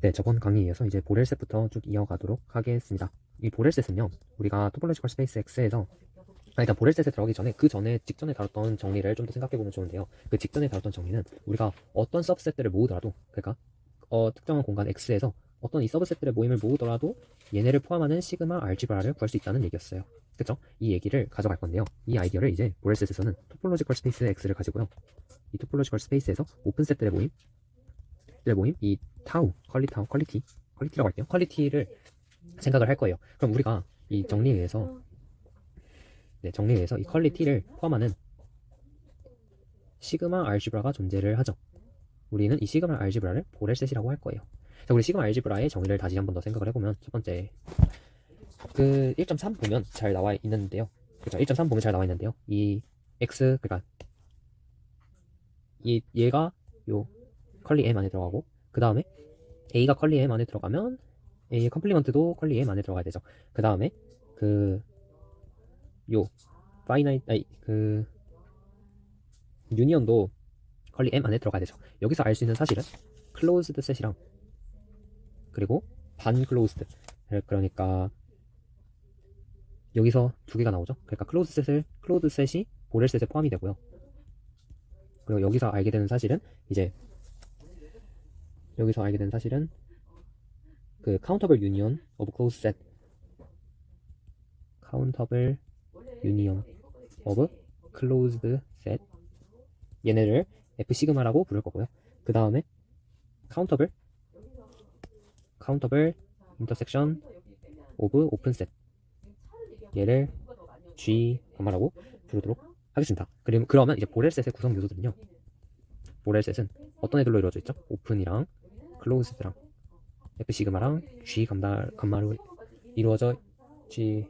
네, 저번 강의에서 이제 보렐셋부터 쭉 이어가도록 하겠습니다. 이 보렐셋은요, 우리가 토폴로지컬 스페이스 X에서, 일단 보렐셋에 들어가기 전에 그 전에 직전에 다뤘던 정리를 좀 더 생각해 보면 좋은데요. 그 직전에 다뤘던 정리는 우리가 어떤 서브셋들을 모으더라도, 그러니까 특정한 공간 X에서 어떤 이 서브셋들의 모임을 모으더라도 얘네를 포함하는 시그마 알지브라를 구할 수 있다는 얘기였어요. 그쵸? 이 얘기를 가져갈 건데요. 이 아이디어를 이제 보렐셋에서는 토폴로지컬 스페이스 X를 가지고요. 이 토폴로지컬 스페이스에서 오픈셋들의 모임, 이 퀄리티라고 할게요. 퀄리티를 생각을 할 거예요. 그럼 우리가 이 정리에 의해서 이 퀄리티를 포함하는 시그마 알지브라가 존재를 하죠. 우리는 이 시그마 알지브라를 보렐셋이라고 할 거예요. 자, 우리 시그마 알지브라의 정의를 다시 한번 더 생각을 해보면, 첫 번째 그 1.3 보면 잘 나와 있는데요. 그렇죠? 1.3 보면 잘 나와 있는데요. 이 x, 그러니까 이 얘가 요 컬리 m 안에 들어가고, 그 다음에 a가 컬리 m 안에 들어가면 a의 컴플리먼트도 컬리 m 안에 들어가야 되죠. 그 다음에 그 요 파이나이트, 아니 그 유니언도 컬리 m 안에 들어가야 되죠. 여기서 알 수 있는 사실은 클로즈드 셋이랑 그리고 반 클로즈드, 그러니까 여기서 두 개가 나오죠. 그러니까 클로즈 셋이 보렐 셋에 포함이 되고요. 그리고 여기서 알게 되는 사실은 이제 그 카운터블 유니언 오브 클로즈 셋, 카운터블 유니언 오브 클로즈드 셋, 얘네를 F 시그마라고 부를 거고요. 그 다음에 카운터블 인터섹션 오브 오픈 셋, 얘를 G 가마라고 부르도록 하겠습니다. 그러면 이제 보렐셋의 구성 요소들은요. 보렐셋은 어떤 애들로 이루어져 있죠? 오픈이랑 클로즈드랑 F 시그마랑 G 감마로 이루어져 G,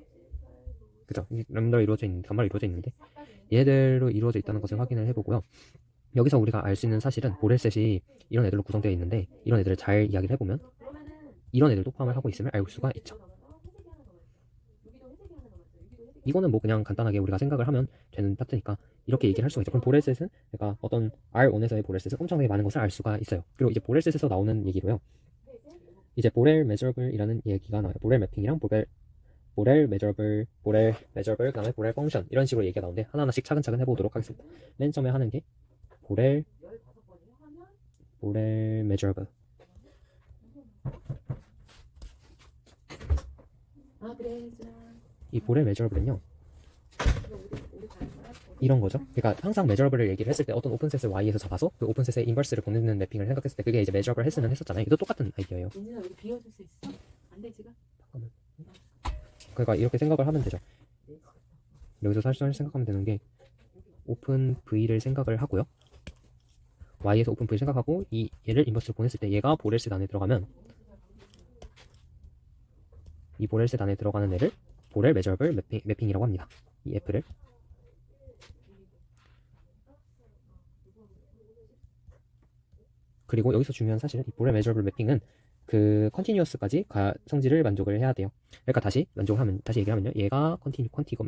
그죠? 람다로 이루어져 있는, 감마로 이루어져 있는데 얘들로 이루어져 있다는 것을 확인을 해보고요. 여기서 우리가 알 수 있는 사실은 보렐셋이 이런 애들로 구성되어 있는데, 이런 애들을 잘 이야기를 해보면 이런 애들도 포함을 하고 있음을 알 수가 있죠. 이거는 뭐 그냥 간단하게 우리가 생각을 하면 되는 파트니까 이렇게 얘기를 할 수가 있죠. 그럼 보렐셋은, 그러니까 어떤 R1에서의 보렐셋은 엄청나게 많은 것을 알 수가 있어요. 그리고 이제 보렐셋에서 나오는 얘기로요, 이제 보렐 메저블이라는 얘기가 나와요. 보렐 매핑이랑 보렐 메저블, 그 다음에 보렐 펑션, 이런 식으로 얘기가 나오는데 하나하나씩 차근차근 해보도록 하겠습니다. 맨 처음에 하는 게 보렐 메저블. 이 보렐 메저블은요, 이런 거죠. 그러니까 항상 메저블을 얘기를 했을 때 어떤 오픈셋을 y에서 잡아서 그 오픈셋의 인버스를 보내는 매핑을 생각했을 때 그게 이제 메저블 했으면 했었잖아요. 이거 똑같은 아이디어예요. 민준아 여기 비워줄 수 있어? 안 돼 지금? 잠깐만. 그러니까 이렇게 생각을 하면 되죠. 여기서 사실 생각하면 되는 게 오픈 v를 생각을 하고요. y에서 오픈 v를 생각하고 얘를 인버스로 보냈을 때 얘가 보렐셋 안에 들어가면 이 보렐셋 안에 들어가는 애를 보렐 메저블 매핑이라고 합니다. 이 f를. 그리고 여기서 중요한 사실은 이 보렐 메저블 매핑은 그 컨티뉴어스까지 성질을 만족을 해야 돼요. 그러니까 다시 얘기하면요, 얘가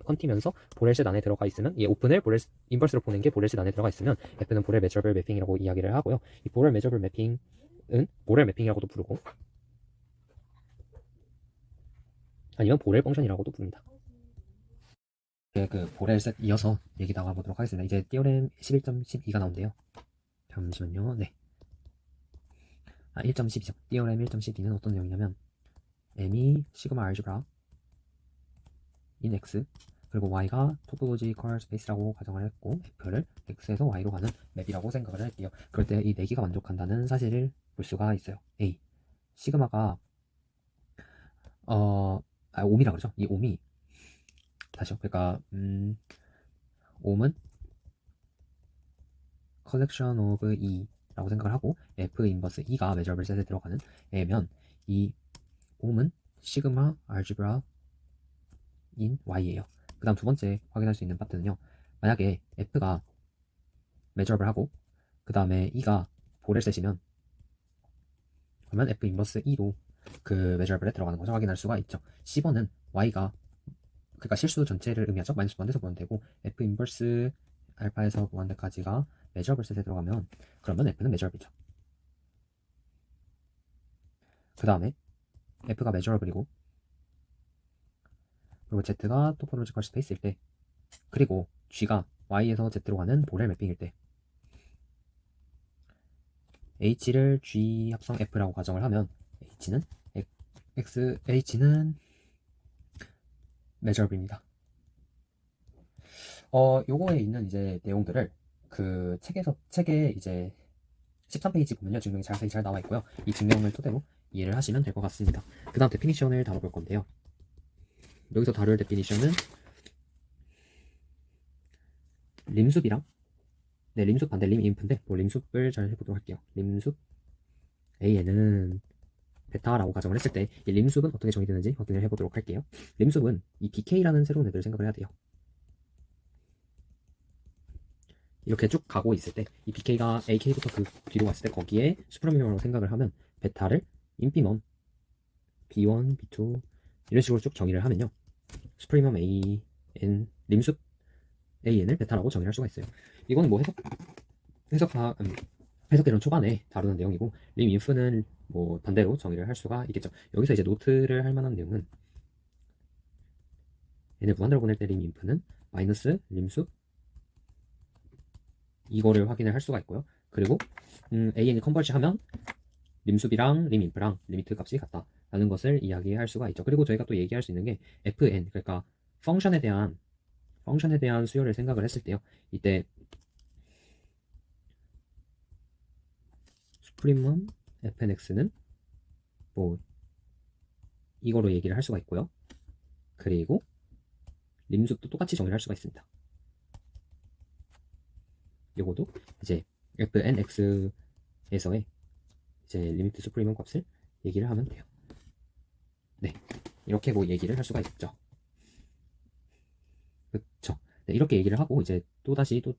컨티면서 보렐셋 안에 들어가 있으면, 얘 오픈을 인버스로 보낸 게 보렐셋 안에 들어가 있으면 F는 보렐 메저블 매핑이라고 이야기를 하고요. 이 보렐 메저블 매핑은 보렐 매핑이라고도 부르고 아니면 보렐 펑션이라고도 부릅니다. 그 보렐셋 이어서 얘기 나가보도록 하겠습니다. 이제 띠오렘 11.12가 나온대요. 잠시만요. 네. 1.12죠. 띠오렘 1.12는 어떤 내용이냐면 m이 시그마 알지브라 인 x, 그리고 y가 토포로지컬 스페이스라고 가정을 했고 f를 x에서 y로 가는 맵이라고 생각을 할게요. 그럴 때 이 4개가 만족한다는 사실을 볼 수가 있어요. A, 시그마가 옴이라 그러죠. 이 옴이 다시요. 그러니까 옴은 collection of E 라고 생각을 하고 F 인버스 E가 메저블 셋에 들어가는 애면 이 옴은 시그마 알지브라 인 Y예요. 그 다음 두 번째 확인할 수 있는 파트는요, 만약에 F가 메저블 하고 그 다음에 E가 보렐셋이면 그러면 F 인버스 E도 그 메저블에 들어가는 것을 확인할 수가 있죠. 10번은 Y가, 그러니까 실수 전체를 의미하죠. 마이너스 무한대에서 무한대고 F 인버스 알파에서 무한대까지가 메저블 셋에 들어가면 그러면 F는 메저블이죠. 그 다음에 f가 measurable이고 그리고 z가 topological space일 때 그리고 g가 y에서 z로 가는 보렐 매핑일 때 h를 g 합성 f라고 가정을 하면 h는 measurable입니다. 요거에 있는 이제 내용들을 그 책에 이제 13페이지 보면요. 증명이 자세히 잘 나와 있고요. 이 증명을 토대로 이해를 하시면 될 것 같습니다. 그 다음 데피니션을 다뤄볼 건데요. 여기서 다룰 데피니션은 림숲이랑 림숲 반대 림인프인데 림숲을 잘 해보도록 할게요. 림숲 A에는 베타라고 가정을 했을 때 이 림숲은 어떻게 정의되는지 확인을 해보도록 할게요. 림숲은 이 BK라는 새로운 애들을 생각을 해야 돼요. 이렇게 쭉 가고 있을 때 이 BK가 AK부터 그 뒤로 갔을 때 거기에 슈퍼미너라고 생각을 하면 베타를 인피멈 B1, B2 이런 식으로 쭉 정의를 하면요. 슈프리멈 AN 림숲 AN을 베타라고 정의할 수가 있어요. 이거는 뭐 해석대론 초반에 다루는 내용이고 림인프는 뭐 반대로 정의를 할 수가 있겠죠. 여기서 이제 노트를 할 만한 내용은 얘네 무한대로 보낼 때 림인프는 마이너스 림숲 이거를 확인을 할 수가 있고요. 그리고 AN이 컨버지 하면 림숲이랑 림인프랑 리미트 값이 같다 라는 것을 이야기할 수가 있죠. 그리고 저희가 또 얘기할 수 있는 게 FN 그러니까 펑션에 대한 수요를 생각을 했을 때요. 이때 수프리멈 fnx는 뭐 이거로 얘기를 할 수가 있고요. 그리고 림숲도 똑같이 정의를 할 수가 있습니다. 요거도 이제 fnx에서의 이제 리미트 수프리멈 값을 얘기를 하면 돼요. 네, 이렇게 뭐 얘기를 할 수가 있죠. 그쵸? 네, 이렇게 얘기를 하고 이제 또다시 또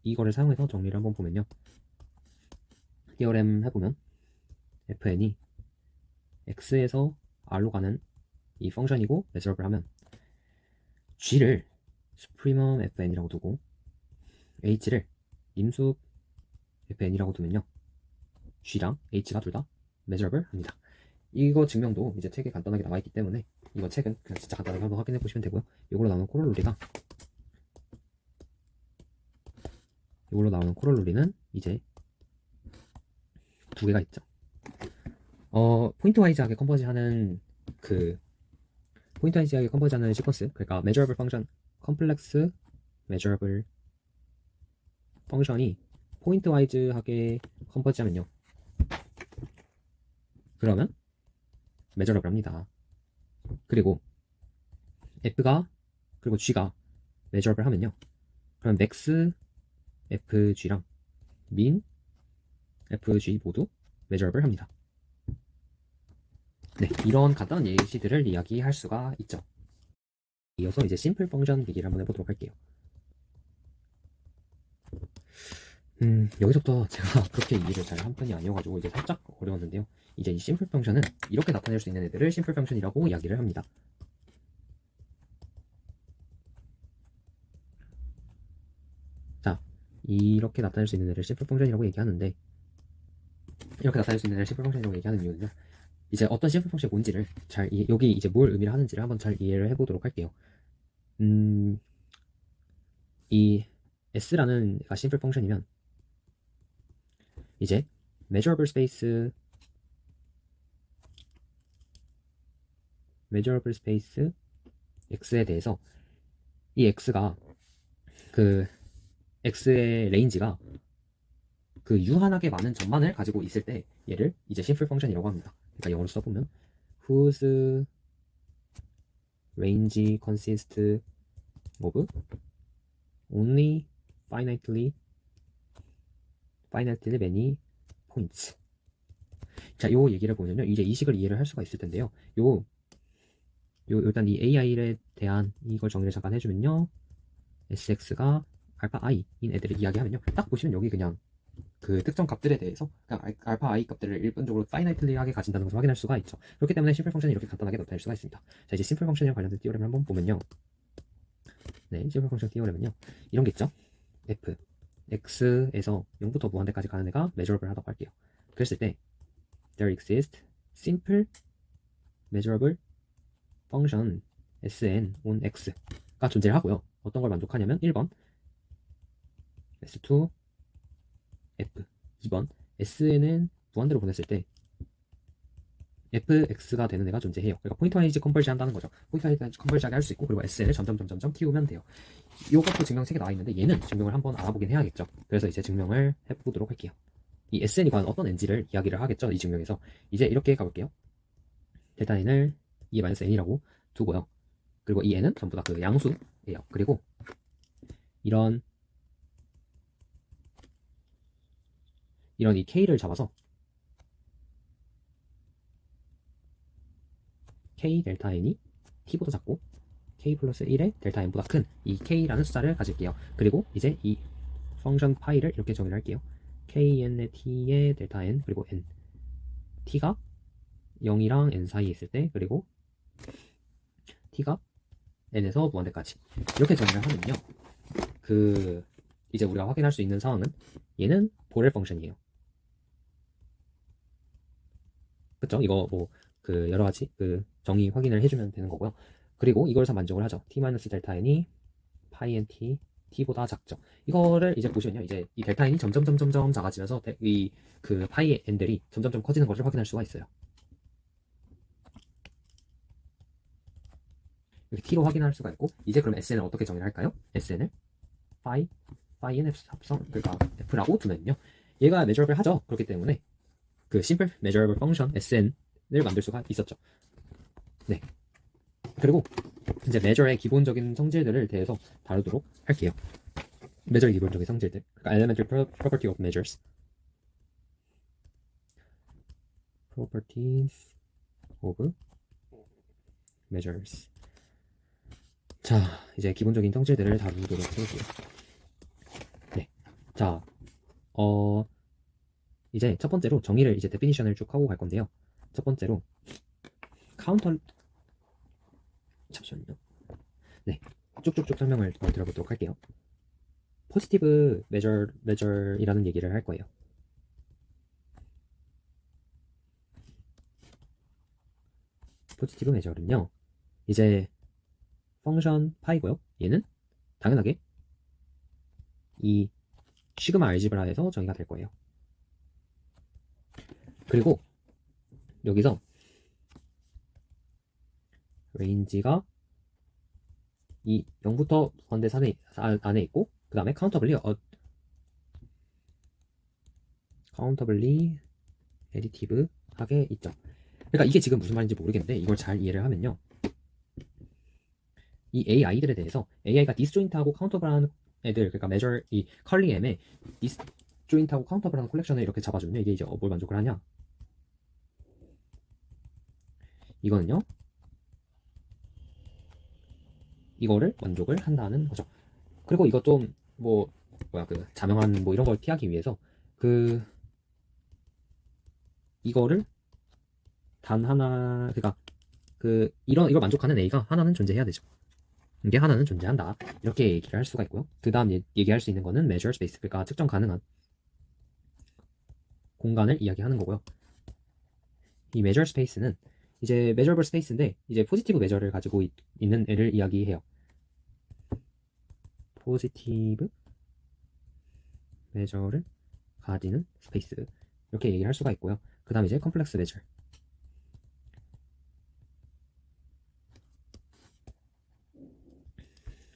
이거를 사용해서 정리를 한번 보면요. 디어렘 해보면 fn이 x에서 r로 가는 이 펑션이고 메저블 하면 g를 수프리멈 fn이라고 두고 h를 림숲 fn이라고 두면요. g랑 h가 둘 다 measurable 합니다. 이거 증명도 이제 책에 간단하게 나와 있기 때문에 이거 책은 그냥 진짜 간단하게 한번 확인해 보시면 되고요. 이걸로 나오는 코롤룰리는 이제 두 개가 있죠. 포인트 와이즈하게 컨버지하는 시퀀스 그러니까 measurable function, complex measurable 펑션이 포인트 와이즈하게 컨버지하면요. 그러면 measurable 합니다. 그리고 그리고 g가 measurable 하면요. 그럼 max fg랑 min fg 모두 measurable 합니다. 네, 이런 간단한 예시들을 이야기할 수가 있죠. 이어서 이제 심플 펑션 얘기를 한번 해보도록 할게요. 여기서부터 제가 그렇게 이해를 잘 한 편이 아니어가지고 이제 살짝 어려웠는데요. 이제 이 심플 펑션은 이렇게 나타낼 수 있는 애들을 심플 펑션이라고 이야기를 합니다. 자, 이렇게 나타낼 수 있는 애를 심플 펑션이라고 얘기하는데 이렇게 나타낼 수 있는 애를 심플 펑션이라고 얘기하는 이유는요. 이제 어떤 심플 펑션이 뭔지를 여기 이제 뭘 의미를 하는지를 한번 잘 이해를 해보도록 할게요. 이 S라는 애가 심플 펑션이면 이제 measurable space X에 대해서 이 X가 X의 레인지가 유한하게 많은 점만을 가지고 있을 때 얘를 이제 심플 펑션이라고 합니다. 그러니까 영어로 써보면 whose range consists of only finitely many points. 자, 요 얘기를 보면요. 이제 이 식을 이해를 할 수가 있을 텐데요. 일단 이 AI에 대한 이걸 정리를 잠깐 해주면요. SX가 알파 I인 애들을 이야기하면요. 딱 보시면 여기 그냥 그 특정 값들에 대해서 그냥 알파 I 값들을 일반적으로 파이나이틀리하게 가진다는 것을 확인할 수가 있죠. 그렇기 때문에 심플 펑션이 이렇게 간단하게 나타낼 수가 있습니다. 자, 이제 심플 펑션이랑 관련된 티오렘을 한번 보면요. 네, 심플 펑션 티오렘은요. 이런 게 있죠. F X에서 0부터 무한대까지 가는 애가 measurable 하다고 할게요. 그랬을 때 there exists simple measurable function sn on x가 존재를 하고요. 어떤 걸 만족하냐면 1번 s2 f, 2번 sn은 무한대로 보냈을 때 fx가 되는 애가 존재해요. 그러니까 포인트 와이즈 컨버지 한다는 거죠. 포인트 와이즈 컨버지하게 할 수 있고, 그리고 sn을 점점 키우면 돼요. 이것도 증명책에 나와 있는데 얘는 증명을 한번 알아보긴 해야겠죠. 그래서 이제 증명을 해보도록 할게요. 이 sn이 과연 어떤 n지를 이야기를 하겠죠. 이 증명에서 이제 이렇게 가볼게요. 델타 n을 2-n이라고 두고요. 그리고 이 n은 전부 다 그 양수예요. 그리고 이런 이 k를 잡아서 k 델타 n이 t보다 작고 k 플러스 1의 델타 n보다 큰 이 k라는 숫자를 가질게요. 그리고 이제 이 펑션 파이를 이렇게 정의를 할게요. kn의 t의 델타 n 그리고 n t가 0이랑 n 사이에 있을 때, 그리고 t가 n에서 무한대까지 이렇게 정의를 하면요, 그 이제 우리가 확인할 수 있는 상황은 얘는 보렐 펑션이에요. 그쵸? 이거 뭐 그 여러 가지 그 정의 확인을 해주면 되는 거고요. 그리고 이걸서 만족을 하죠. t-델타 n이 파이 n t보다 작죠. 이거를 이제 보시면요, 이제 이 델타 n이 점점 작아지면서 이 그 파이 n들이 점점 커지는 것을 확인할 수가 있어요. 이렇게 t로 확인할 수가 있고, 이제 그럼 sn을 어떻게 정의를 할까요? sn을 파이 n 합성, 그러니까 f라고 두면요, 얘가 measurable 하죠. 그렇기 때문에 그 simple measurable function sn을 만들 수가 있었죠. 네. 그리고 이제 measure의 기본적인 성질들을 대해서 다루도록 할게요. measure의 기본적인 성질들, 그러니까 elemental property of measures, properties of measures. 자, 이제 기본적인 성질들을 다루도록 할게요. 네. 자, 이제 첫 번째로 정의를 이제 definition을 쭉 하고 갈 건데요. 첫 번째로 잠시만요. 네, 쭉쭉쭉 설명을 들어보도록 할게요. 포지티브 measure이라는 얘기를 할 거예요. 포지티브 measure는요, 이제 펑션 파이고요. 얘는 당연하게 이 시그마 알지브라에서 정의가 될 거예요. 그리고 여기서 레인지가 이 0부터 무한대 안에 있고, 그 다음에 카운터블리 애디티브하게 있죠. 그러니까 이게 지금 무슨 말인지 모르겠는데, 이걸 잘 이해를 하면요, 이 AI들에 대해서 AI가 디스조인트하고 카운터블한 애들, 그러니까 measure 이 컬리 M의 디스조인트하고 카운터블한 콜렉션을 이렇게 잡아주면 이게 이제 뭘 만족을 하냐, 이거는요, 이거를 만족을 한다는 거죠. 그리고 이거 좀 그 자명한 뭐 이런 걸 피하기 위해서 이거를 단 하나, 그러니까 이걸 만족하는 A가 하나는 존재해야 되죠. 이게 하나는 존재한다, 이렇게 얘기를 할 수가 있고요. 그 다음 얘기할 수 있는 거는 measure space, 그러니까 측정 가능한 공간을 이야기하는 거고요. 이 measure space는 이제 measurable space인데, 이제 포지티브 measure를 가지고 있는 애를 이야기해요. 포지티브 measure를 가지는 스페이스, 이렇게 얘기를 할 수가 있고요. 그 다음 이제 컴플렉스 measure,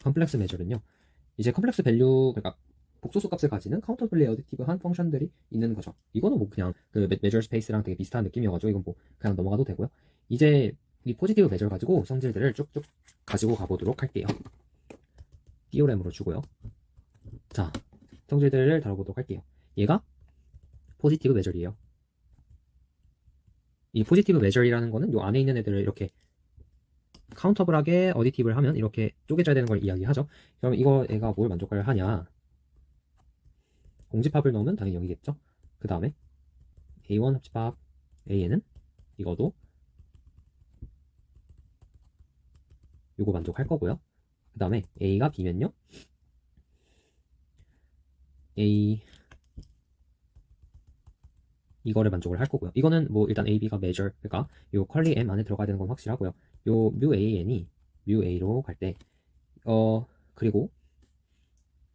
컴플렉스 measure는요, 이제 컴플렉스 밸류, 그러니까 복소수 값을 가지는 카운터블리 어딕티브한 펑션들이 있는 거죠. 이거는 뭐 그냥 그 measure space랑 되게 비슷한 느낌이어가지고 이건 뭐 그냥 넘어가도 되고요. 이제 이 포지티브 measure 가지고 성질들을 쭉쭉 가지고 가보도록 할게요. 디오렘으로 주고요. 자, 성질들을 다뤄보도록 할게요. 얘가 포지티브 measure이에요. 이 포지티브 measure이라는 거는 요 안에 있는 애들을 이렇게 카운터블하게 어디티브를 하면 이렇게 쪼개져야 되는 걸 이야기하죠. 그럼 이거 애가 뭘 만족을 하냐, 공집합을 넣으면 당연히 0이겠죠. 그 다음에 A1 합집합 A에는 이거도 요거 만족할 거고요. 그 다음에 A가 B면요, A 이거를 만족을 할 거고요. 이거는 뭐 일단 a, b가 measure, 그러니까 요 컬리 m 안에 들어가야 되는 건 확실하고요. 요 mu an이 mu a로 갈 때,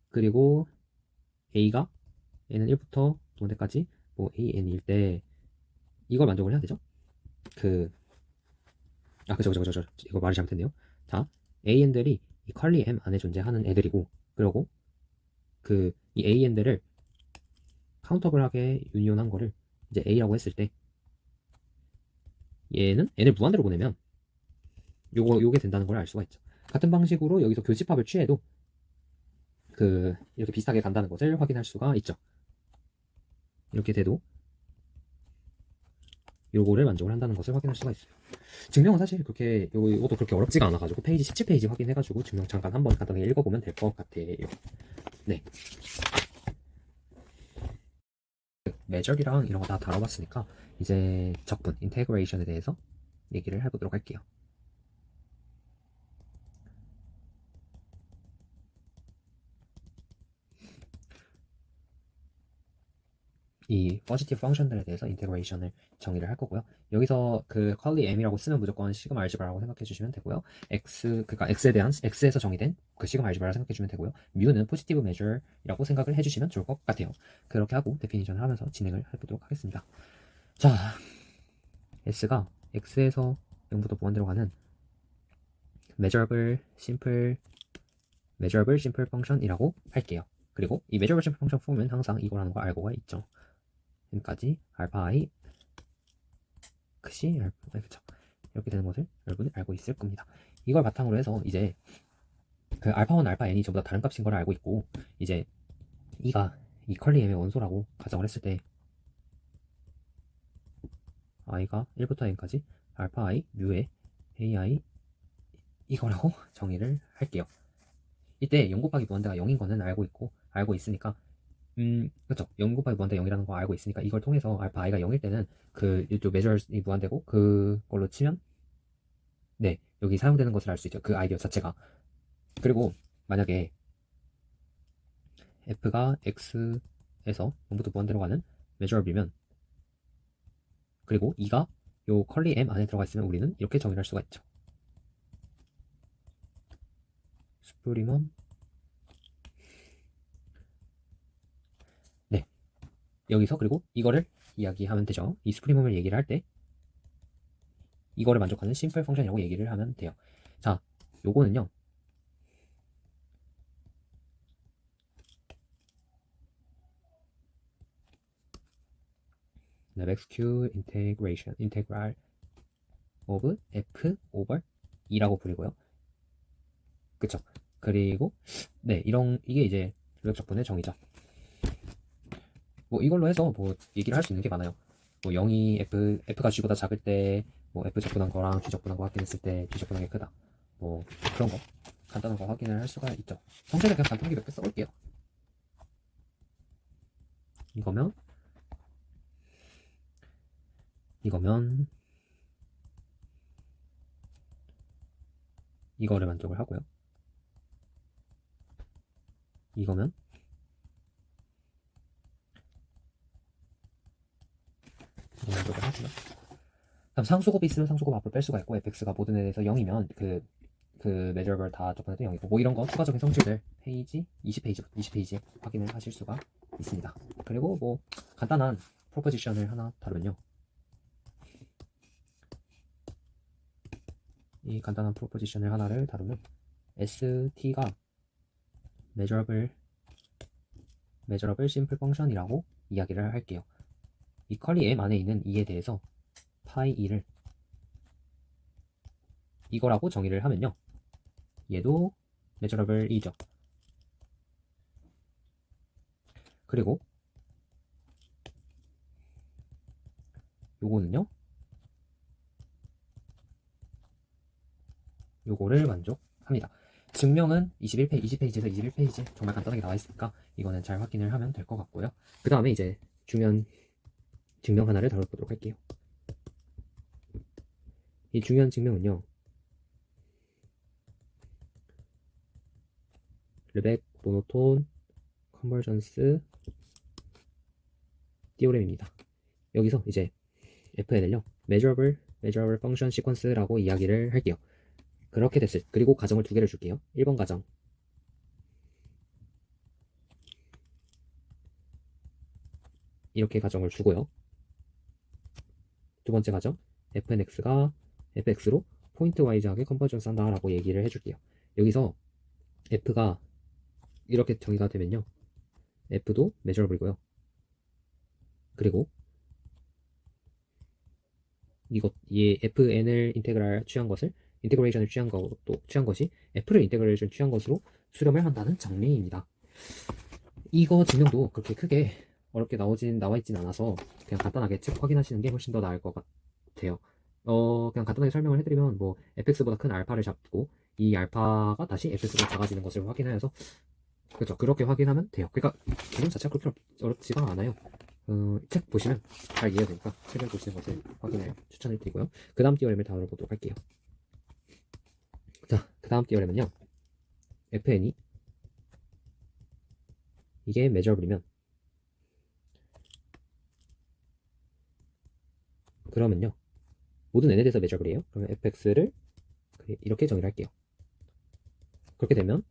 그리고 a가 n은 1부터 무한대까지 뭐 an일 때 이걸 만족을 해야 되죠. 그죠. 이거 말이 잘못했네요. 자, an들이 이 컬리 m 안에 존재하는 애들이고, 그리고 이 an들을 카운터블하게 유니온한 거를 이제 a라고 했을 때, 얘는 n을 무한대로 보내면 요게 된다는 걸 알 수가 있죠. 같은 방식으로 여기서 교집합을 취해도 이렇게 비슷하게 간다는 것을 확인할 수가 있죠. 이렇게 돼도 요거를 만족을 한다는 것을 확인할 수가 있어요. 증명은 사실 이것도 그렇게 어렵지가 않아가지고 페이지 17페이지 확인해가지고 증명 잠깐 한번 간단하게 읽어보면 될 것 같아요. 네. 메저리랑 이런 거 다 다뤄봤으니까 이제 적분, 인테그레이션에 대해서 얘기를 해보도록 할게요. 이 포지티브 펑션들에 대해서 인테그레이션을 정의를 할 거고요. 여기서 컬리 m이라고 쓰면 무조건 시그마 알지브라라고 생각해 주시면 되고요. 그러니까 x에서 정의된 시그마 알지브라를 생각해 주시면 되고요. 뮤는 포지티브 메저라고 생각을 해 주시면 좋을 것 같아요. 그렇게 하고 데피니션을 하면서 진행을 해보도록 하겠습니다. 자, s가 x에서 0부터 무한대로 가는 measurable simple function이라고 할게요. 그리고 이 measurable simple function 폼은 항상 이거라는 걸 알고가 있죠. 여기까지 알파 i 그치? 그쵸. 이렇게 되는 것을 여러분이 알고 있을 겁니다. 이걸 바탕으로 해서 이제 알파1, 알파 n이 전부 다 다른 값인 걸 알고 있고, 이제 이가 이 컬리 m의 원소라고 가정을 했을 때 i가 1부터 n까지 알파 i 뮤의 ai 이거라고 정의를 할게요. 이때 0 곱하기 무한대가 0인 거는 알고 있으니까 그쵸. 0 곱하기 무한대 0이라는 거 알고 있으니까 이걸 통해서 알파 i가 0일 때는 이쪽 메저이 무한대고 그걸로 치면 네, 여기 사용되는 것을 알 수 있죠. 그 아이디어 자체가. 그리고 만약에 f가 x에서 0부터 무한대로 가는 measurable이면, 그리고 2가 요 컬리 m 안에 들어가 있으면 우리는 이렇게 정의할 수가 있죠. 수프리멈. 네. 여기서 그리고 이거를 이야기하면 되죠. 이 수프리멈을 얘기를 할 때 이거를 만족하는 심플 펑션이라고 얘기를 하면 돼요. 자, 요거는요. xq integral of f over 2라고 부르고요. 그쵸? 그리고 네, 이게 이제 조력적분의 정의죠. 뭐 이걸로 해서 뭐 얘기를 할 수 있는 게 많아요. 뭐 0이 f가 g보다 작을 때 뭐 f 적분한 거랑 g 적분한 거 확인했을 때 g 적분한 게 크다. 뭐 그런 거 간단한 거 확인을 할 수가 있죠. 성질을 그냥 간단하게 몇 개 써볼게요. 이거면 이거를 만족을 하고요. 이거면 이거 만족을 하고요. 다음 상수곱이 있으면 상수곱 앞으로 뺄 수가 있고, fx가 모든 에 대해서 0이면 measurable 다 적분해도 0이고, 뭐 이런 거 추가적인 성질들 페이지 20페이지에 확인을 하실 수가 있습니다. 그리고 뭐 간단한 프로포지션을 하나 다루면요. 이 간단한 프로포지션을 하나를 다루면 st가 measurable simple function이라고 이야기를 할게요. 이 컬리 m 안에 있는 2에 대해서 파이 2를 이거라고 정의를 하면요. 얘도 measurable이죠. 그리고 요거는요. 요거를 만족합니다. 증명은 20페이지에서 21페이지 정말 간단하게 나와 있으니까 이거는 잘 확인을 하면 될 것 같고요. 그 다음에 이제 중요한 증명 하나를 다뤄보도록 할게요. 이 중요한 증명은요. 르벡 모노톤 컨버전스 띠오렘입니다. 여기서 이제 FN을요 measurable function sequence라고 이야기를 할게요. 그렇게 됐을 그리고 가정을 두 개를 줄게요. 1번 가정 이렇게 가정을 주고요. 두 번째 가정 fnx가 fx로 포인트 와이즈하게 컨버전스 한다라고 얘기를 해줄게요. 여기서 f가 이렇게 정의가 되면요. f도 measurable이고요. 그리고 이 fn을 인테그랄 취한 것을 인테그레이션을 취한 것이 f를 인테그레이션 취한 것으로 수렴을 한다는 정리입니다. 이거 증명도 그렇게 크게 어렵게 나와 있진 않아서 그냥 간단하게 책 확인하시는 게 훨씬 더 나을 것 같아요. 그냥 간단하게 설명을 해드리면 뭐 fx보다 큰 알파를 잡고 이 알파가 다시 fx보다 작아지는 것을 확인하여서 그렇죠. 그렇게 확인하면 돼요. 그러니까 개념 자체가 그렇게 어렵지가 않아요. 책 보시면 잘 이해되니까 책을 보시는 것을 확인을 추천을 드리고요. 그 다음 띠어렘을 다뤄보도록 할게요. 자, 그 다음 띠어렘은요. fn이 이게 measurable이면 그러면요. 모든 n에 대해서 measurable이에요. 그러면 fx를 이렇게 정의를 할게요. 그렇게 되면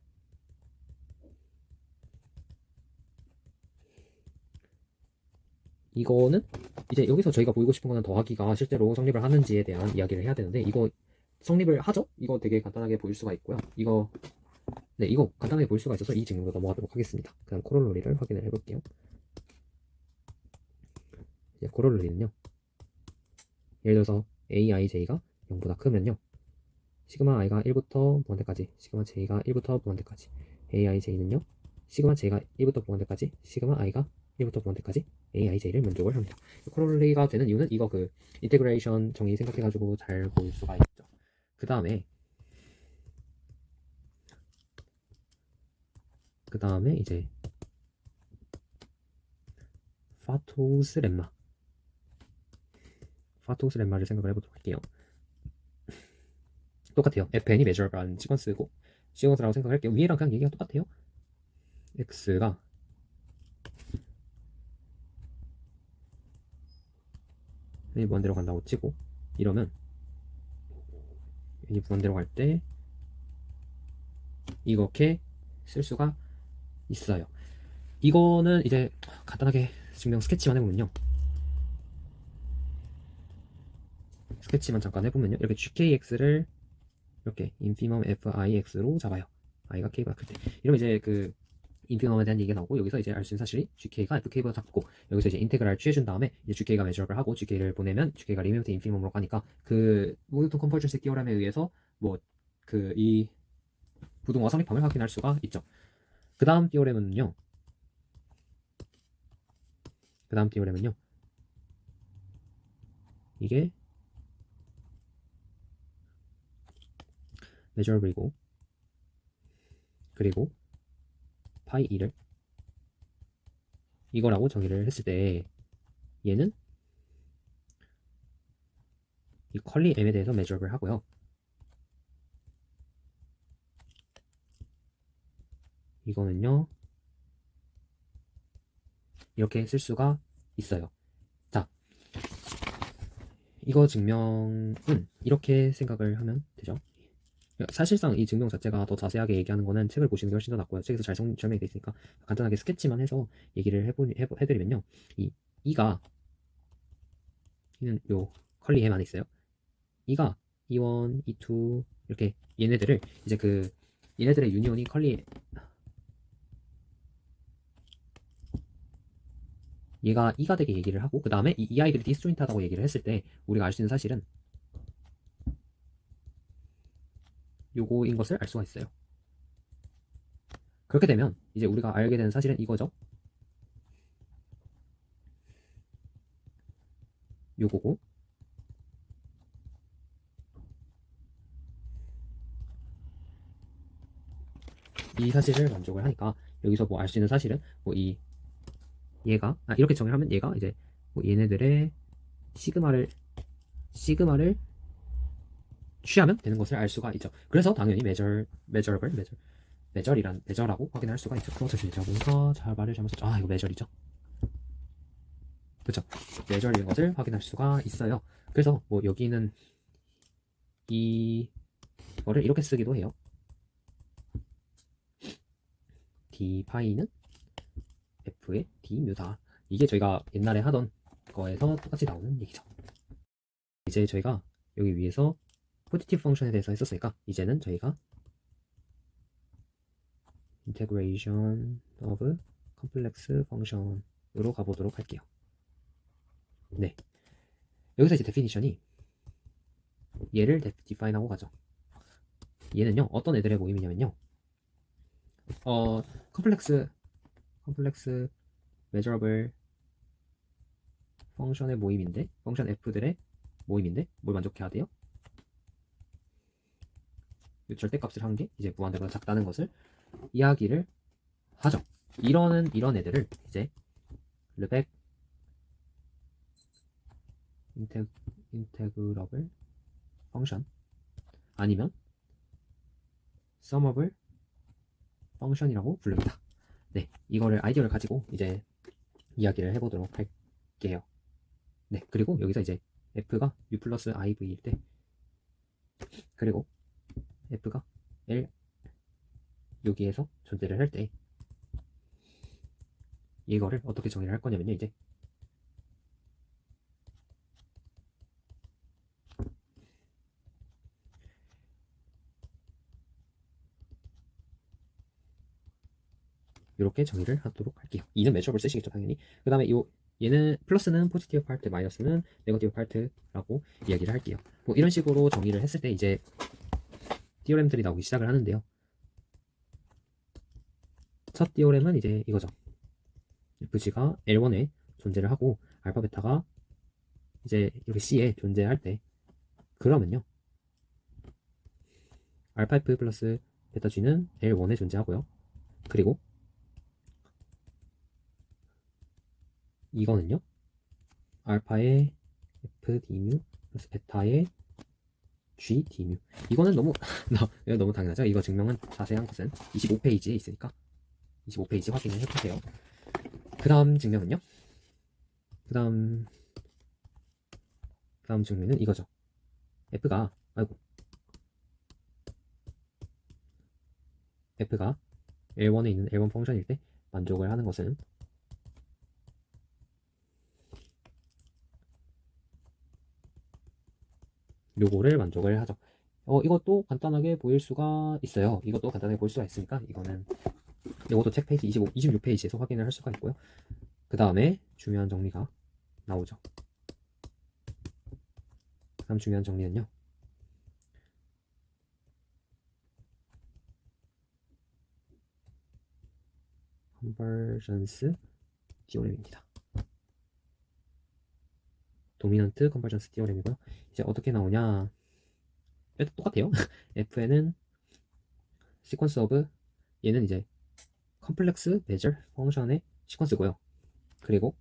이거는 이제 여기서 저희가 보이고 싶은 거는 더하기가 실제로 성립을 하는지에 대한 이야기를 해야 되는데 이거 성립을 하죠? 이거 되게 간단하게 보일 수가 있고요. 이거 간단하게 보일 수가 있어서 이 질문으로 넘어가도록 하겠습니다. 그다음 코롤러리를 확인을 해볼게요. 이제 코롤러리는요. 예를 들어서 aij가 0보다 크면요. 시그마 i가 1부터 무한대까지 시그마 j가 1부터 무한대까지 aij는요. 시그마 j가 1부터 무한대까지 시그마 i가 1부터 무한대까지 aij를 만족을 합니다. 코롤리가 되는 이유는 이거 그 인테그레이션 정의 생각해가지고 잘 볼 수가 있죠. 그 다음에 이제 파토스 렘마를 생각을 해보도록 할게요. 똑같아요. fn이 measurable라는 시퀀스라고 생각할게요. 위에랑 그냥 얘기가 똑같아요. x가 무한대로 간다고 치고 이러면 이 무한대로 갈 때 이렇게 쓸 수가 있어요. 이거는 이제 간단하게 증명 스케치만 해보면요. 스케치만 잠깐 해보면요. 이렇게 gkx를 이렇게 infimum fix로 잡아요. i가 k보다 클 때. 이러면 이제 그 infimum에 대한 얘기가 나오고 여기서 이제 알 수 있는 사실이 gk가 fk보다 작고 여기서 이제 인테그랄 취해준 다음에 이제 gk가 measurable 하고 gk를 보내면 gk가 리미트 infimum으로 가니까 그 모노톤 컨버전스 티어렘에 의해서 뭐 그 이 부등호와 성립함을 확인할 수가 있죠. 그 다음 티어렘은요. 이게 measurable이고 그리고 파이 2를 이거라고 정의를 했을 때 얘는 이 컬리 m에 대해서 measurable 하고요. 이거는요. 이렇게 쓸 수가 있어요. 자, 이거 증명은 이렇게 생각을 하면 되죠. 사실상 이 증명 자체가 더 자세하게 얘기하는 거는 책을 보시는 게 훨씬 더 낫고요. 책에서 잘 설명이 돼 있으니까 간단하게 스케치만 해서 얘기를 해드리면요. 이는 요 컬리 M 안에 있어요. 이가 E1, E2 이렇게 얘네들을 이제 그 얘네들의 유니온이 얘가 E가 되게 얘기를 하고 그 다음에 이 아이들이 디스조인트하다고 얘기를 했을 때 우리가 알 수 있는 사실은 요거인 것을 알 수가 있어요. 그렇게 되면 이제 우리가 알게 되는 사실은 이거죠. 요거고 이 사실을 만족을 하니까 여기서 뭐 알 수 있는 사실은 뭐 얘가 이렇게 정의를 하면 얘가 이제 뭐 얘네들의 시그마를 취하면 되는 것을 알 수가 있죠. 그래서 당연히 measure라고 확인할 수가 있죠. 잠시만요. 제가 뭔가 잘 말을 잘못했죠. 이거 measure이죠. 그렇죠. 메저인 것을 확인할 수가 있어요. 그래서 뭐 여기는 이거를 이렇게 쓰기도 해요. d 파이는 f의 d 뮤다. 이게 저희가 옛날에 하던 거에서 똑같이 나오는 얘기죠. 이제 저희가 여기 위에서 포지티브 펑션에 대해서 했었으니까 이제는 저희가 integration of complex function으로 가보도록 할게요. 네, 여기서 이제 definition이 얘를 define하고 가죠. 얘는요 어떤 애들의 모임이냐면요 컴플렉스 measurable 펑션의 모임인데 펑션 f들의 모임인데 뭘 만족해야 돼요? 절대값을 한 게 이제 무한대보다 작다는 것을 이야기를 하죠. 이런 애들을 이제 르벡 인테그러블 펑션 아니면 서머블 펑션이라고 부릅니다. 네, 이거를 아이디어를 가지고 이제 이야기를 해보도록 할게요. 네, 그리고 여기서 이제 f가 u 플러스 iv일 때 그리고 f가 l 여기에서 존재를 할 때 이거를 어떻게 정의를 할 거냐면요 이제 이렇게 정의를 하도록 할게요. 2는 매처업을 쓰시겠죠 당연히. 그 다음에 얘는 플러스는 포지티브 파트, 마이너스는 네거티브 파트라고 이야기를 할게요. 뭐 이런 식으로 정의를 했을 때 이제 티오렘들이 나오기 시작을 하는데요. 첫 티오렘은 이제 이거죠. fg가 L1에 존재를 하고 알파 베타가 이제 여기 C에 존재할 때 그러면요 알파 F 플러스 베타 G는 L1에 존재하고요. 그리고 이거는요 알파의 F D뮤 플러스 베타의 G D뮤. 이거는 너무 너무 당연하죠. 이거 증명은 자세한 것은 25페이지에 있으니까 25페이지 확인을 해보세요. 그 다음 증명은요. 그 다음 증명은 이거죠. F가 F가 L1에 있는 L1 펑션일 때 만족을 하는 것은 요거를 만족을 하죠. 이것도 간단하게 보일 수가 있어요. 이것도 간단하게 볼 수가 있으니까 이것도 책 페이지 26페이지에서 확인을 할 수가 있고요. 그 다음에 중요한 정리가 나오죠. 그 다음 중요한 정리는요. 컨버전스 티오렘입니다. 도미넌트 컨버전스 티오렘이고요. 이제 어떻게 나오냐? 똑같아요. fn은 시퀀스 오브 얘는 이제 컴플렉스 메저 펑션의 시퀀스고요. 그리고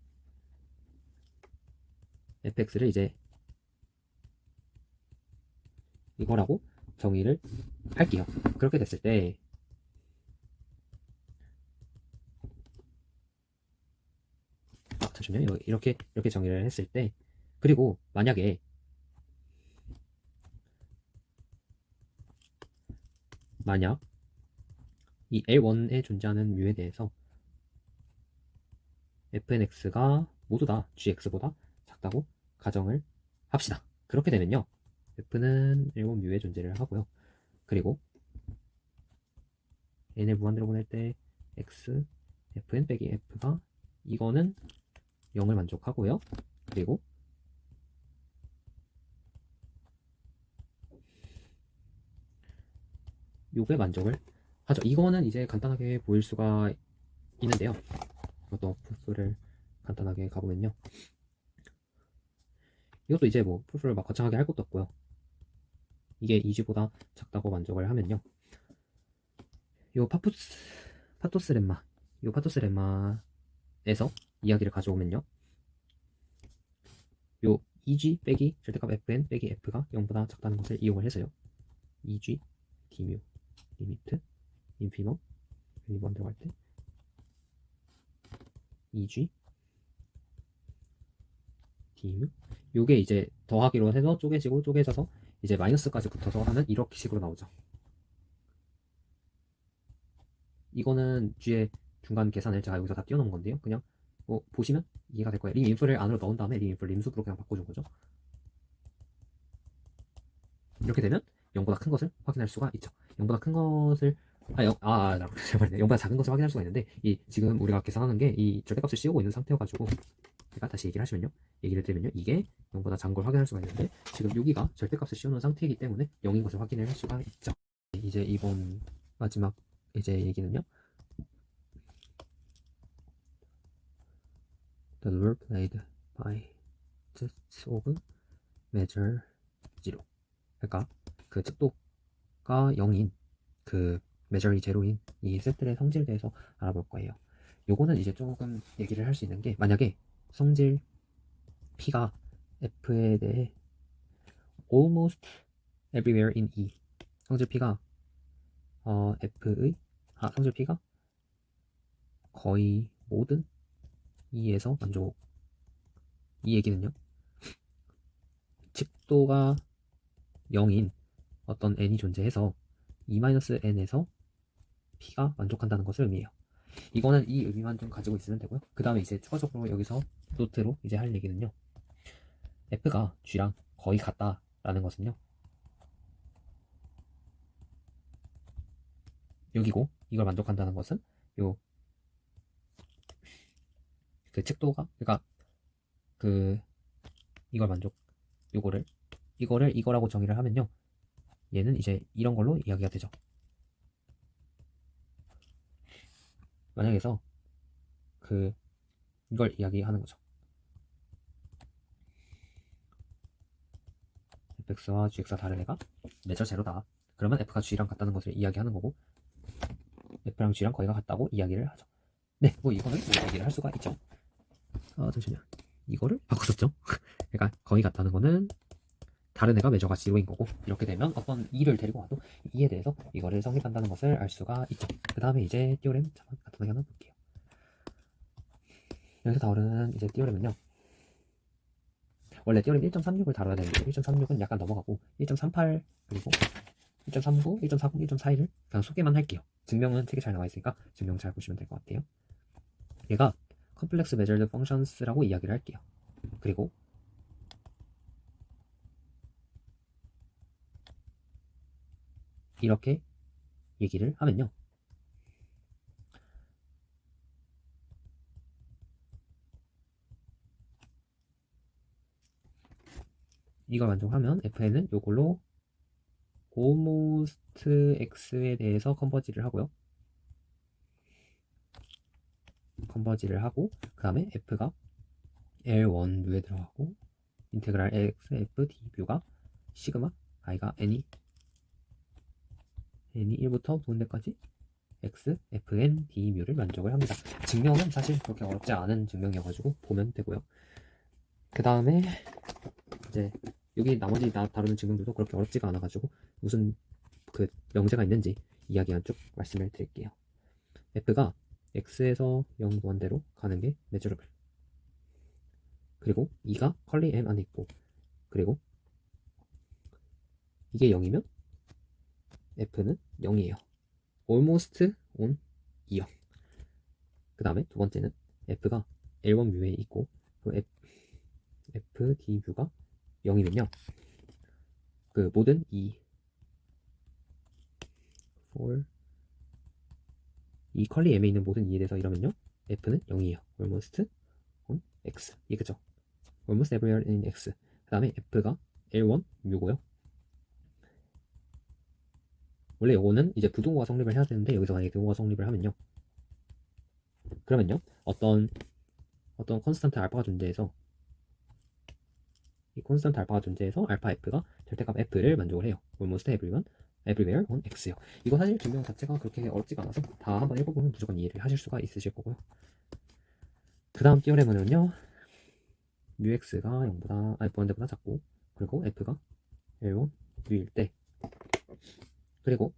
fx를 이제 이거라고 정의를 할게요. 그렇게 됐을 때 잠시만요. 이렇게 정의를 했을 때 그리고 만약에 만약 이 L1에 존재하는 뮤에 대해서 fnx가 모두 다 gx보다 작다고 가정을 합시다. 그렇게 되면요. f는 L1 뮤에 존재를 하고요. 그리고 n을 무한대로 보낼 때 x fn 빼기 f가 이거는 0을 만족하고요. 그리고 요게 만족을 하죠. 이거는 이제 간단하게 보일 수가 있는데요. 이것도 프루프를 간단하게 가보면요. 이것도 이제 뭐 프루프를 막 거창하게 할 것도 없고요. 이게 2G보다 작다고 만족을 하면요. 요 파토스 렘마 요 파토스 렘마에서 이야기를 가져오면요. 요 2G 빼기 절대값 fn 빼기 f가 0보다 작다는 것을 이용을 해서요. 2G d뮤 리미트 인피멈 여기 뭐 들어갈 때 2G D뮤. 요게 이제 더하기로 해서 쪼개지고 쪼개져서 이제 마이너스까지 붙어서 하면 이렇게 식으로 나오죠. 이거는 뒤에 중간 계산을 제가 여기서 다 띄워놓은 건데요. 그냥 뭐 보시면 이해가 될 거예요. 림 인프를 안으로 넣은 다음에 림 인프 림수로 그냥 바꿔준 거죠. 이렇게 되면 0보다 큰 것을 확인할 수가 있죠. 0보다 큰 것을 죄송합니다. 0보다 작은 것을 확인할 수가 있는데 이 지금 우리가 계산하는 게 이 절대값을 씌우고 있는 상태여가지고 제가 다시 얘기를 드리면요. 이게 0보다 작은 걸 확인할 수가 있는데 지금 여기가 절대값을 씌우는 상태이기 때문에 0인 것을 확인을 할 수가 있죠. 이제 이번 마지막 이제 얘기는요. The role played by just of measure 0. 그러니까 그 측도가 0인 그 measure이 제로인 이 셋들의 성질에 대해서 알아볼 거예요. 요거는 이제 조금 얘기를 할 수 있는 게 만약에 성질 P가 F에 대해 almost everywhere in E 성질 P가 F의 성질 P가 거의 모든 E에서 만족 이 얘기는요 측도가 0인 어떤 n이 존재해서 E-n에서 P가 만족한다는 것을 의미해요. 이거는 이 의미만 좀 가지고 있으면 되고요. 그 다음에 이제 추가적으로 여기서 노트로 이제 할 얘기는요. F가 G랑 거의 같다라는 것은요. 여기고 이걸 만족한다는 것은 요 그 측도가 그러니까 그 이거를 이거라고 정의를 하면요. 얘는 이제 이런 걸로 이야기가 되죠. 만약에서 그 이걸 이야기하는 거죠. fx와 gx가 다른 애가 매저 제로다. 그러면 f가 g랑 같다는 것을 이야기하는 거고 f랑 g랑 거의가 같다고 이야기를 하죠. 네, 뭐 이거는 뭐 얘기를 할 수가 있죠. 잠시만요. 이거를 바꿨었죠. 그러니까 거의 같다는 거는 다른 애가 매저가 제로인 거고 이렇게 되면 어떤 E를 데리고 와도 E에 대해서 이거를 성립한다는 것을 알 수가 있죠. 그 다음에 이제 띠오렘 잠깐 간단하게 하나 볼게요. 여기서 다루는 이제 띠오렘은요. 원래 띠오렘 1.36을 다뤄야 되는데 1.36은 약간 넘어가고 1.38 그리고 1.39, 1.40, 1.41을 그냥 소개만 할게요. 증명은 책에 잘 나와 있으니까 증명 잘 보시면 될 것 같아요. 얘가 컴플렉스 메저드 펑션스라고 이야기를 할게요. 그리고 이렇게 얘기를 하면요. 이걸 만족하면 fn은 요걸로 almost x에 대해서 컨버지를 하고요. 컨버지를 하고 그 다음에 f가 L1류에 들어가고 인테그랄 x f d 뷰가 시그마 i가 n이 1부터 무한대까지 x fn d 뮤를 만족을 합니다. 증명은 사실 그렇게 어렵지 않은 증명이어가지고 보면 되고요. 그 다음에 이제 여기 나머지 다루는 증명들도 그렇게 어렵지가 않아가지고 무슨 그 명제가 있는지 이야기한 쭉 말씀을 드릴게요. f가 x에서 0 무한대로 가는 게 measurable. 그리고 2가 컬리 m 안에 있고 그리고 이게 0이면 f는 0이에요. almost on 2요. 그 다음에 두 번째는 f가 L1 뮤에 있고 f d 뮤가 0이면요. 그 모든 2 for 이 컬리 m에 있는 모든 2에 대해서 이러면요. f는 0이에요. almost on x. 이거죠. almost everywhere in x. 그 다음에 f가 L1 뮤고요. 원래 이거는 이제 부동호가 성립을 해야 되는데 여기서 만약에 동호가 성립을 하면요. 그러면요. 어떤 컨스턴트 알파가 존재해서 이 콘스턴트 알파가 존재해서 알파 f가 절대값 f를 만족을 해요. almost everywhere on x요. 이거 사실 증명 자체가 그렇게 어렵지가 않아서 다 한번 읽어보면 무조건 이해를 하실 수가 있으실 거고요. 그 다음 띠어레몬은요. x가 0보다 무한대보다 작고 그리고 f가 L1 뮤일 때 그리고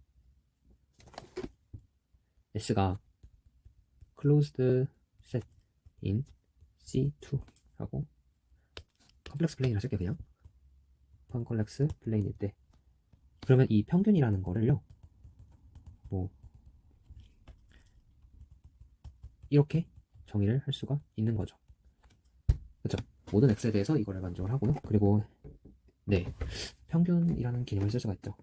s가 closed set in C2라고 컴플렉스 플레인이라 쓸게요. 그냥 컴플렉스 플레인일 때 그러면 이 평균이라는 거를요 뭐 이렇게 정의를 할 수가 있는 거죠. 그렇죠? 모든 x에 대해서 이거를 만족을 하고요. 그리고 네, 평균이라는 개념을 쓸 수가 있죠.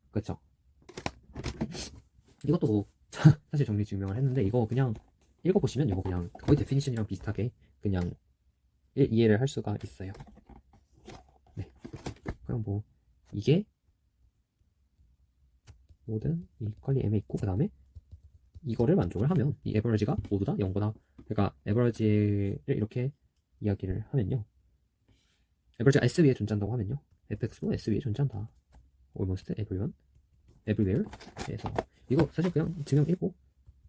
그렇죠? 이것도 뭐 사실 정리 증명을 했는데 이거 그냥 읽어보시면 이거 그냥 거의 데피니션이랑 비슷하게 그냥 이해를 할 수가 있어요. 네, 그럼 뭐 이게 모든 이퀄리 m에 있고 그 다음에 이거를 만족을 하면 이 에버리지가 모두 다 0보다 그러니까 에버리지를 이렇게 이야기를 하면요 에버리지가 S 위에 존재한다고 하면요 fx도 S 위에 존재한다 almost everyone everywhere 그래서 이거 사실 그냥 증명 읽고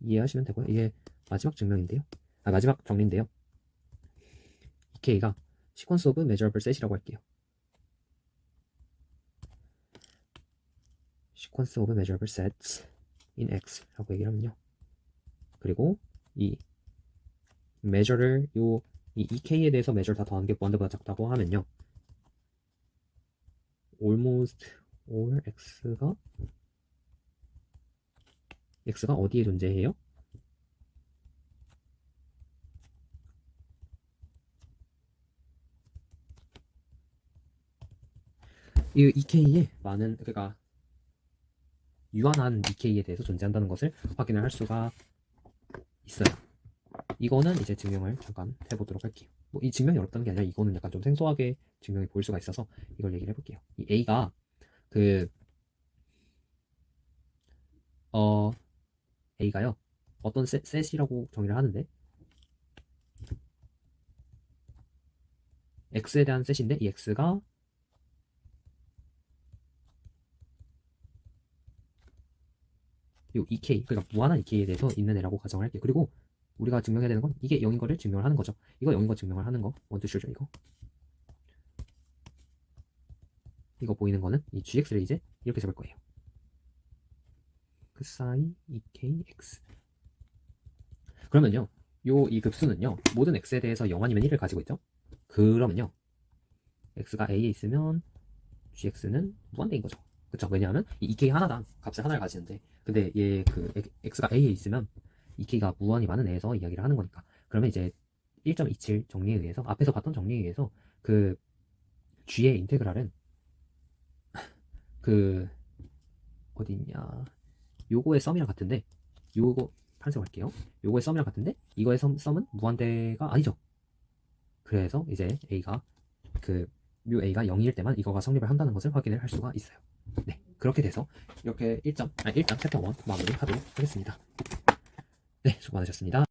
이해하시면 되고요 이게 마지막 증명인데요 마지막 정리인데요 이 K가 sequence of measurable set이라고 할게요 sequence of measurable sets in X라고 얘기를 하면요 그리고 이 measure를 이 EK에 대해서 measure 다 더한 게 무한대보다 작다고 하면요 almost all X가 어디에 존재해요? 이 EK에 많은 그러니까 유한한 EK에 대해서 존재한다는 것을 확인을 할 수가 있어요. 이거는 이제 증명을 잠깐 해보도록 할게요. 뭐 이 증명이 어렵다는 게 아니라 이거는 약간 좀 생소하게 증명이 보일 수가 있어서 이걸 얘기를 해볼게요. 이 A가 A가요 어떤 셋이라고 정의를 하는데 X에 대한 셋인데 이 X가 요 EK 그러니까 무한한 EK에 대해서 있는 애라고 가정을 할게요. 그리고 우리가 증명해야 되는 건 이게 0인 거를 증명을 하는 거죠. 이거 0인 거 증명을 하는 거 원투쇼죠 이거 보이는 거는 이 GX를 이제 이렇게 잡을 거예요. 그 사이 EKX 그러면요 이 급수는요 모든 X에 대해서 0 아니면 1을 가지고 있죠. 그러면요 X가 A에 있으면 GX는 무한대인 거죠. 그쵸? 왜냐하면 이 EK 하나당 값을 하나를 가지는데 근데 얘 X가 A에 있으면 EK가 무한히 많은 애에서 이야기를 하는 거니까 그러면 이제 1.27 정리에 의해서 앞에서 봤던 정리에 의해서 그 G의 인테그랄은 어디 있냐 요거의 썸이랑 같은데 요거 파란색으로 할게요. 요거의 썸이랑 같은데 이거의 썸은 무한대가 아니죠. 그래서 이제 A가 뮤 A가 0일 때만 이거가 성립을 한다는 것을 확인을 할 수가 있어요. 네, 그렇게 돼서 이렇게 1장 챕터 1 마무리하도록 하겠습니다. 네, 수고 많으셨습니다.